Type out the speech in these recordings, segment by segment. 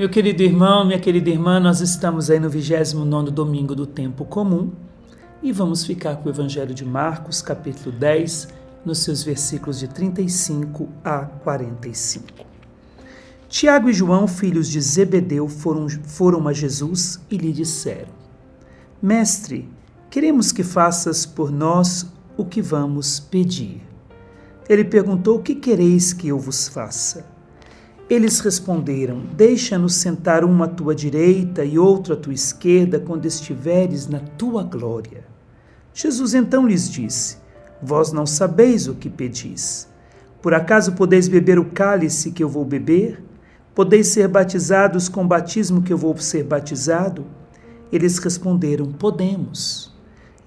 Meu querido irmão, minha querida irmã, nós estamos aí no 29º domingo do tempo comum e vamos ficar com o Evangelho de Marcos, capítulo 10, nos seus versículos de 35 a 45. Tiago e João, filhos de Zebedeu, foram a Jesus e lhe disseram: Mestre, queremos que faças por nós o que vamos pedir. Ele perguntou: O que quereis que eu vos faça? Eles responderam: Deixa-nos sentar um à tua direita e outro à tua esquerda, quando estiveres na tua glória. Jesus então lhes disse: Vós não sabeis o que pedis. Por acaso podeis beber o cálice que eu vou beber? Podeis ser batizados com o batismo que eu vou ser batizado? Eles responderam: Podemos.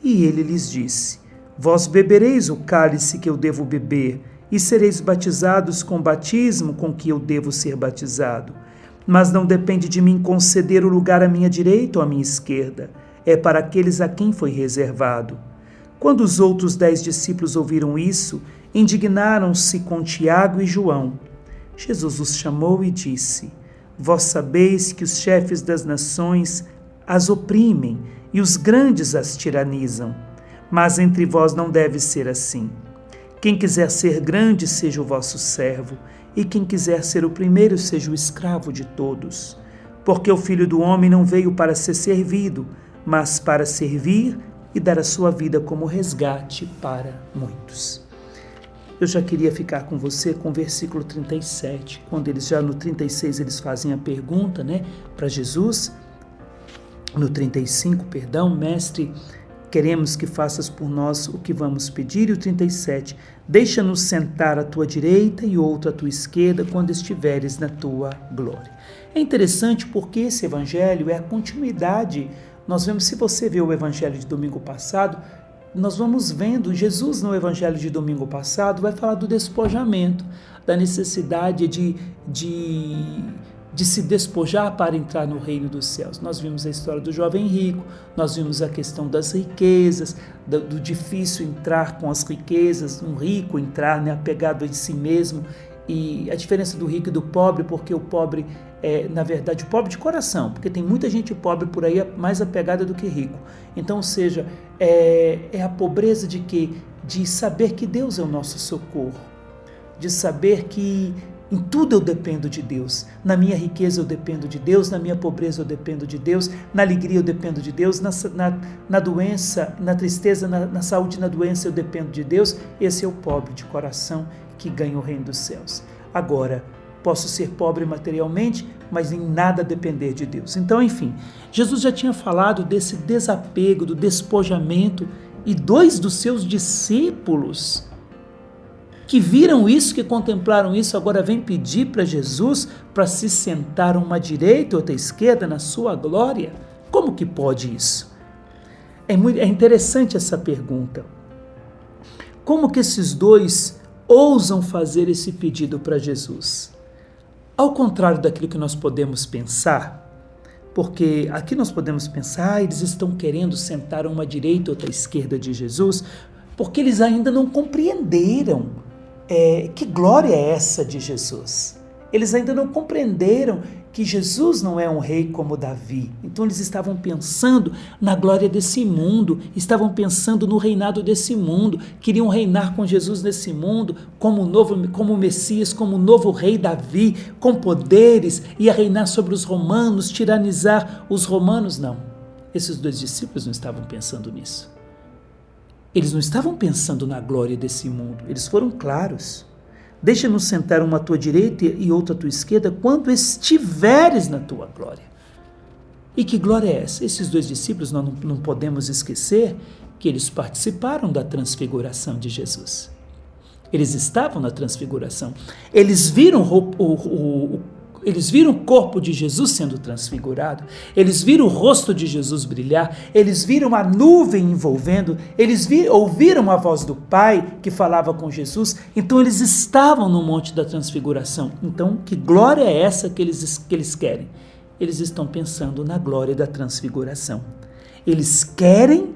E ele lhes disse: Vós bebereis o cálice que eu devo beber, e sereis batizados com o batismo com que eu devo ser batizado. Mas não depende de mim conceder o lugar à minha direita ou à minha esquerda. É para aqueles a quem foi reservado. Quando os outros 10 discípulos ouviram isso, indignaram-se com Tiago e João. Jesus os chamou e disse: Vós sabeis que os chefes das nações as oprimem e os grandes as tiranizam. Mas entre vós não deve ser assim. Quem quiser ser grande, seja o vosso servo, e quem quiser ser o primeiro, seja o escravo de todos. Porque o Filho do Homem não veio para ser servido, mas para servir e dar a sua vida como resgate para muitos. Eu já queria ficar com você com o versículo 37, quando eles já no 36 eles fazem a pergunta, para Jesus. No 35, mestre, queremos que faças por nós o que vamos pedir. E o 37, deixa-nos sentar à tua direita e outro à tua esquerda quando estiveres na tua glória. É interessante porque esse evangelho é a continuidade. Nós vemos, se você vê o evangelho de domingo passado, nós vamos vendo, Jesus no evangelho de domingo passado vai falar do despojamento, da necessidade de se despojar para entrar no reino dos céus. Nós vimos a história do jovem rico, nós vimos a questão das riquezas, do difícil entrar com as riquezas, um rico entrar apegado em si mesmo, e a diferença do rico e do pobre, porque o pobre é, na verdade, o pobre de coração, porque tem muita gente pobre por aí mais apegada do que rico. Então, ou seja, é a pobreza de quê? De saber que Deus é o nosso socorro, de saber que em tudo eu dependo de Deus. Na minha riqueza eu dependo de Deus, na minha pobreza eu dependo de Deus, na alegria eu dependo de Deus, na doença, na tristeza, na saúde, na doença eu dependo de Deus. Esse é o pobre de coração que ganha o reino dos céus. Agora, posso ser pobre materialmente, mas em nada depender de Deus. Então, enfim, Jesus já tinha falado desse desapego, do despojamento, e 2 dos seus discípulos que viram isso, que contemplaram isso, agora vem pedir para Jesus para se sentar uma direita ou outra esquerda na sua glória. Como que pode isso? É interessante essa pergunta. Como que esses 2 ousam fazer esse pedido para Jesus? Ao contrário daquilo que nós podemos pensar, porque aqui nós podemos pensar, eles estão querendo sentar uma direita ou outra esquerda de Jesus, porque eles ainda não compreenderam que glória é essa de Jesus. Eles ainda não compreenderam que Jesus não é um rei como Davi. Então eles estavam pensando na glória desse mundo, estavam pensando no reinado desse mundo, queriam reinar com Jesus nesse mundo, como Messias, como o novo rei Davi, com poderes, ia reinar sobre os romanos, tiranizar os romanos. Não, esses 2 discípulos não estavam pensando nisso. Eles não estavam pensando na glória desse mundo, eles foram claros. Deixa-nos sentar uma à tua direita e outra à tua esquerda quando estiveres na tua glória. E que glória é essa? Esses 2 discípulos, nós não podemos esquecer que eles participaram da transfiguração de Jesus. Eles estavam na transfiguração. Eles viram o corpo de Jesus sendo transfigurado, eles viram o rosto de Jesus brilhar, eles viram a nuvem envolvendo, eles ouviram a voz do Pai que falava com Jesus. Então eles estavam no monte da transfiguração. Então, que glória é essa que eles querem? Eles estão pensando na glória da transfiguração. Eles querem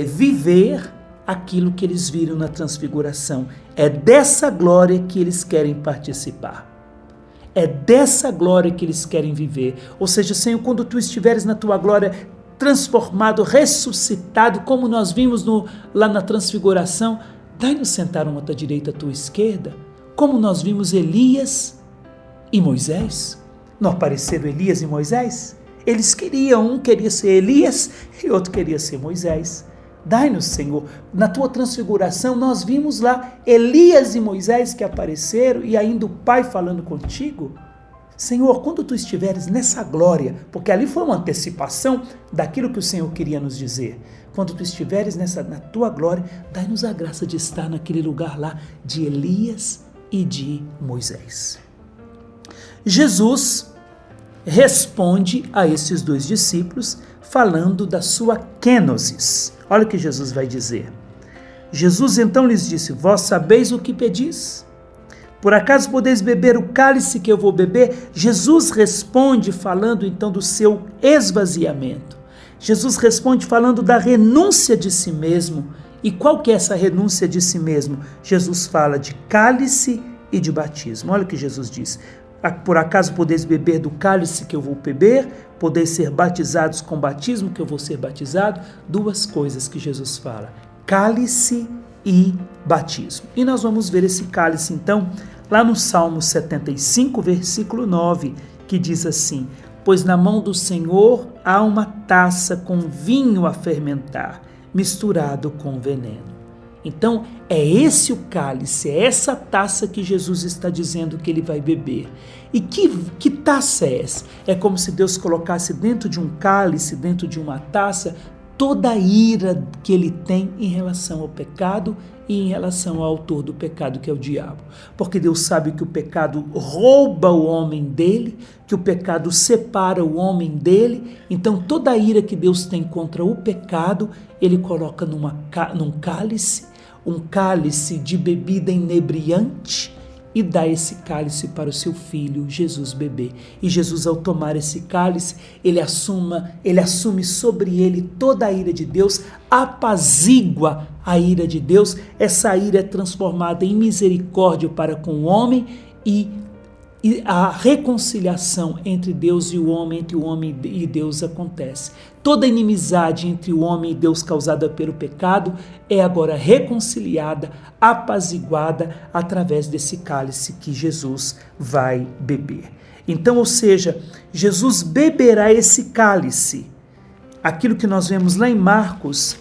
viver aquilo que eles viram na transfiguração. É dessa glória que eles querem participar. É dessa glória que eles querem viver. Ou seja, Senhor, quando tu estiveres na tua glória, transformado, ressuscitado, como nós vimos lá na transfiguração, dai-nos sentar um à tua direita, à tua esquerda, como nós vimos Elias e Moisés. Não apareceram Elias e Moisés? Eles queriam, um queria ser Elias e outro queria ser Moisés. Dai-nos, Senhor, na tua transfiguração nós vimos lá Elias e Moisés que apareceram e ainda o Pai falando contigo. Senhor, quando tu estiveres nessa glória, porque ali foi uma antecipação daquilo que o Senhor queria nos dizer. Quando tu estiveres na tua glória, dai-nos a graça de estar naquele lugar lá de Elias e de Moisés. Jesus responde a esses dois discípulos falando da sua kenosis. Olha o que Jesus vai dizer. Jesus então lhes disse: vós sabeis o que pedis? Por acaso podeis beber o cálice que eu vou beber? Jesus responde falando então do seu esvaziamento. Jesus responde falando da renúncia de si mesmo. E qual que é essa renúncia de si mesmo? Jesus fala de cálice e de batismo. Olha o que Jesus diz. Por acaso podeis beber do cálice que eu vou beber? Podeis ser batizados com batismo que eu vou ser batizado? Duas coisas que Jesus fala: cálice e batismo. E nós vamos ver esse cálice então lá no Salmo 75, versículo 9, que diz assim: pois na mão do Senhor há uma taça com vinho a fermentar, misturado com veneno. Então, é esse o cálice, é essa taça que Jesus está dizendo que ele vai beber. E que taça é essa? É como se Deus colocasse dentro de um cálice, dentro de uma taça, toda a ira que ele tem em relação ao pecado e em relação ao autor do pecado, que é o diabo. Porque Deus sabe que o pecado rouba o homem dele, que o pecado separa o homem dele. Então toda a ira que Deus tem contra o pecado, ele coloca num cálice, um cálice de bebida inebriante, e dá esse cálice para o seu filho Jesus beber. E Jesus, ao tomar esse cálice, ele assume sobre ele toda a ira de Deus, apazigua a ira de Deus. Essa ira é transformada em misericórdia para com o homem e a reconciliação entre Deus e o homem, entre o homem e Deus acontece. Toda inimizade entre o homem e Deus causada pelo pecado é agora reconciliada, apaziguada através desse cálice que Jesus vai beber. Então, ou seja, Jesus beberá esse cálice. Aquilo que nós vemos lá em Marcos,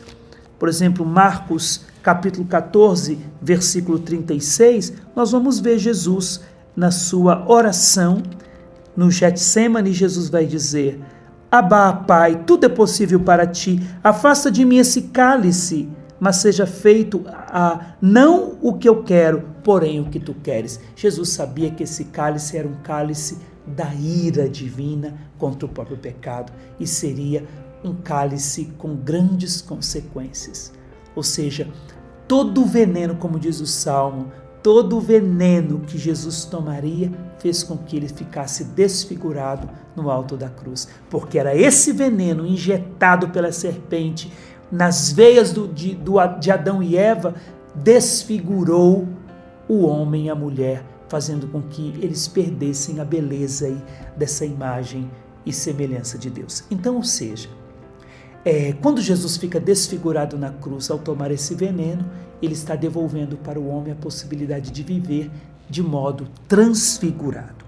por exemplo, Marcos capítulo 14, versículo 36, nós vamos ver Jesus na sua oração, no Getsêmani. Jesus vai dizer: Abá, Pai, tudo é possível para ti, afasta de mim esse cálice, mas seja feito não o que eu quero, porém o que tu queres. Jesus sabia que esse cálice era um cálice da ira divina contra o próprio pecado e seria um cálice com grandes consequências. Ou seja, todo o veneno, como diz o Salmo, todo o veneno que Jesus tomaria fez com que ele ficasse desfigurado no alto da cruz, porque era esse veneno injetado pela serpente nas veias de Adão e Eva, desfigurou o homem e a mulher, fazendo com que eles perdessem a beleza aí dessa imagem e semelhança de Deus. Então, ou seja, quando Jesus fica desfigurado na cruz ao tomar esse veneno, ele está devolvendo para o homem a possibilidade de viver de modo transfigurado.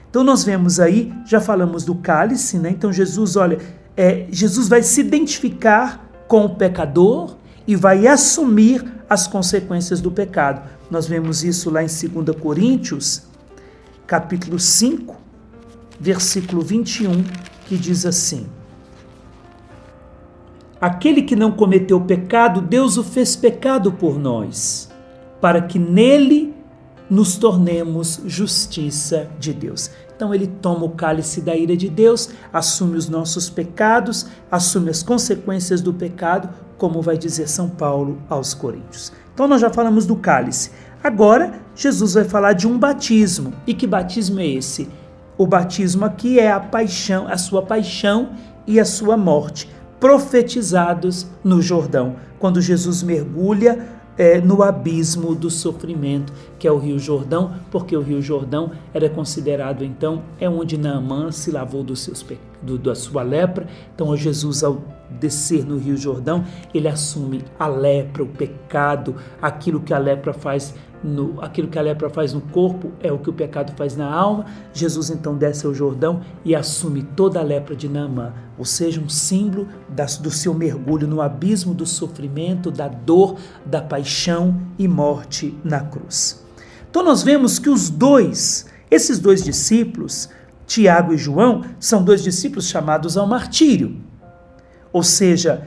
Então nós vemos aí, já falamos do cálice, né? Então Jesus vai se identificar com o pecador e vai assumir as consequências do pecado. Nós vemos isso lá em 2 Coríntios, capítulo 5, versículo 21, que diz assim: aquele que não cometeu pecado, Deus o fez pecado por nós, para que nele nos tornemos justiça de Deus. Então ele toma o cálice da ira de Deus, assume os nossos pecados, assume as consequências do pecado, como vai dizer São Paulo aos Coríntios. Então nós já falamos do cálice. Agora Jesus vai falar de um batismo. E que batismo é esse? O batismo aqui é a sua paixão e a sua morte, profetizados no Jordão, quando Jesus mergulha no abismo do sofrimento, que é o Rio Jordão, porque o Rio Jordão era considerado, então, onde Naamã se lavou da sua lepra. Então, Jesus, ao descer no Rio Jordão, ele assume a lepra, o pecado, aquilo que a lepra faz no corpo é o que o pecado faz na alma. Jesus então desce ao Jordão e assume toda a lepra de Naamã, ou seja, um símbolo do seu mergulho no abismo do sofrimento, da dor, da paixão e morte na cruz. Então nós vemos que esses dois discípulos, Tiago e João, são dois discípulos chamados ao martírio. Ou seja,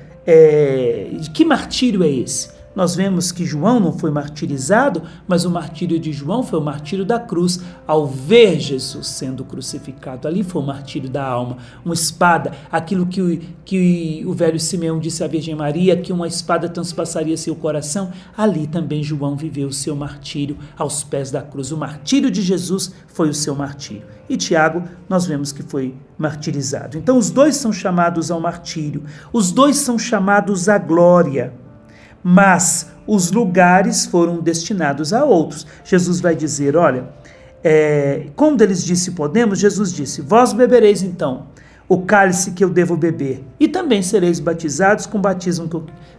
que martírio é esse? Nós vemos que João não foi martirizado, mas o martírio de João foi o martírio da cruz. Ao ver Jesus sendo crucificado, ali foi o martírio da alma. Uma espada, aquilo que o velho Simeão disse à Virgem Maria, que uma espada transpassaria seu coração, ali também João viveu o seu martírio aos pés da cruz. O martírio de Jesus foi o seu martírio. E Tiago, nós vemos que foi martirizado. Então os dois são chamados ao martírio, os dois são chamados à glória. Mas os lugares foram destinados a outros. Jesus vai dizer, olha, quando eles disse podemos, Jesus disse, vós bebereis então o cálice que eu devo beber, e também sereis batizados com o batismo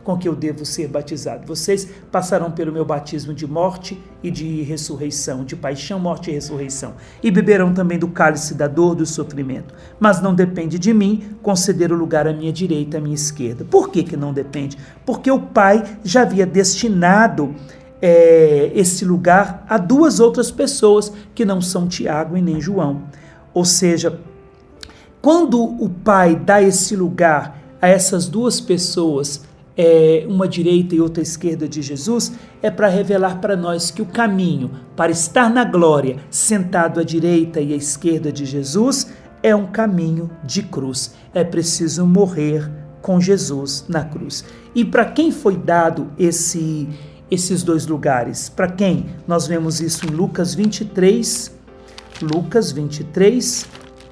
com que eu devo ser batizado. Vocês passarão pelo meu batismo de morte e de ressurreição, de paixão, morte e ressurreição, e beberão também do cálice da dor, do sofrimento. Mas não depende de mim conceder o lugar à minha direita, à minha esquerda. Por que não depende? Porque o Pai já havia destinado esse lugar a duas outras pessoas que não são Tiago e nem João. Ou seja, quando o Pai dá esse lugar a essas duas pessoas, uma direita e outra esquerda de Jesus, é para revelar para nós que o caminho para estar na glória, sentado à direita e à esquerda de Jesus, é um caminho de cruz. É preciso morrer com Jesus na cruz. E para quem foi dado esses dois lugares? Para quem? Nós vemos isso em Lucas 23,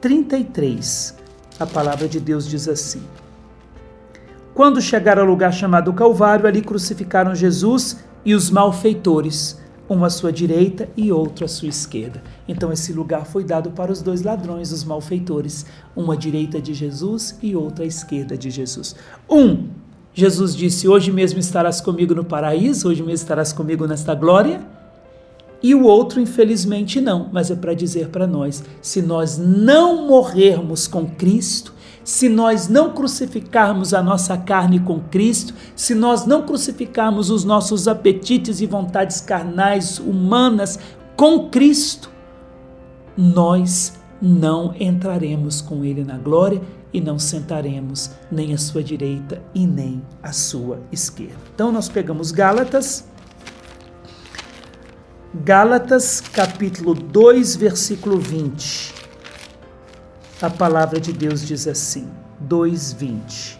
33. A palavra de Deus diz assim: quando chegaram ao lugar chamado Calvário, ali crucificaram Jesus e os malfeitores, um à sua direita e outro à sua esquerda. Então esse lugar foi dado para os dois ladrões, os malfeitores, uma à direita de Jesus e outra à esquerda de Jesus. Jesus disse, hoje mesmo estarás comigo no paraíso, hoje mesmo estarás comigo nesta glória. E o outro, infelizmente, não, mas é para dizer para nós, se nós não morrermos com Cristo, se nós não crucificarmos a nossa carne com Cristo, se nós não crucificarmos os nossos apetites e vontades carnais, humanas, com Cristo, nós não entraremos com Ele na glória e não sentaremos nem à sua direita e nem à sua esquerda. Então nós pegamos Gálatas capítulo 2, versículo 20. A palavra de Deus diz assim, 2:20.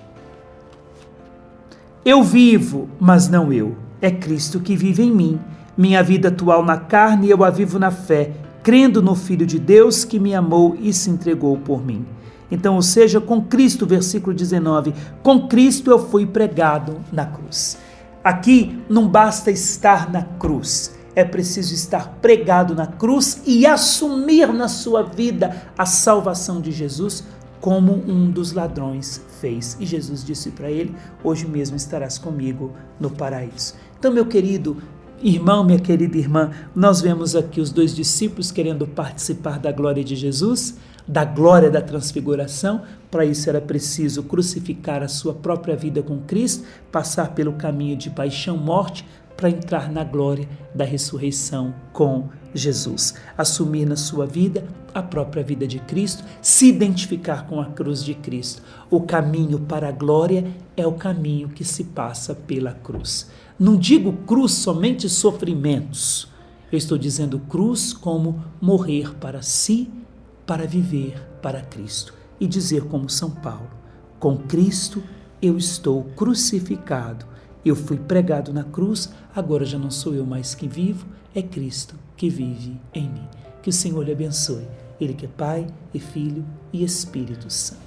Eu vivo, mas não eu. É Cristo que vive em mim. Minha vida atual na carne, eu a vivo na fé, crendo no Filho de Deus que me amou e se entregou por mim. Então, ou seja, com Cristo, versículo 19, com Cristo eu fui pregado na cruz. Aqui não basta estar na cruz, é preciso estar pregado na cruz e assumir na sua vida a salvação de Jesus, como um dos ladrões fez. E Jesus disse para ele, hoje mesmo estarás comigo no paraíso. Então, meu querido irmão, minha querida irmã, nós vemos aqui os dois discípulos querendo participar da glória de Jesus, da glória da transfiguração. Para isso era preciso crucificar a sua própria vida com Cristo, passar pelo caminho de paixão, morte, para entrar na glória da ressurreição com Jesus. Assumir na sua vida a própria vida de Cristo, se identificar com a cruz de Cristo. O caminho para a glória é o caminho que se passa pela cruz. Não digo cruz somente sofrimentos. Eu estou dizendo cruz como morrer para si, para viver para Cristo. E dizer como São Paulo, com Cristo eu estou crucificado. Eu fui pregado na cruz, agora já não sou eu mais que vivo, é Cristo que vive em mim. Que o Senhor lhe abençoe. Ele que é Pai e Filho e Espírito Santo.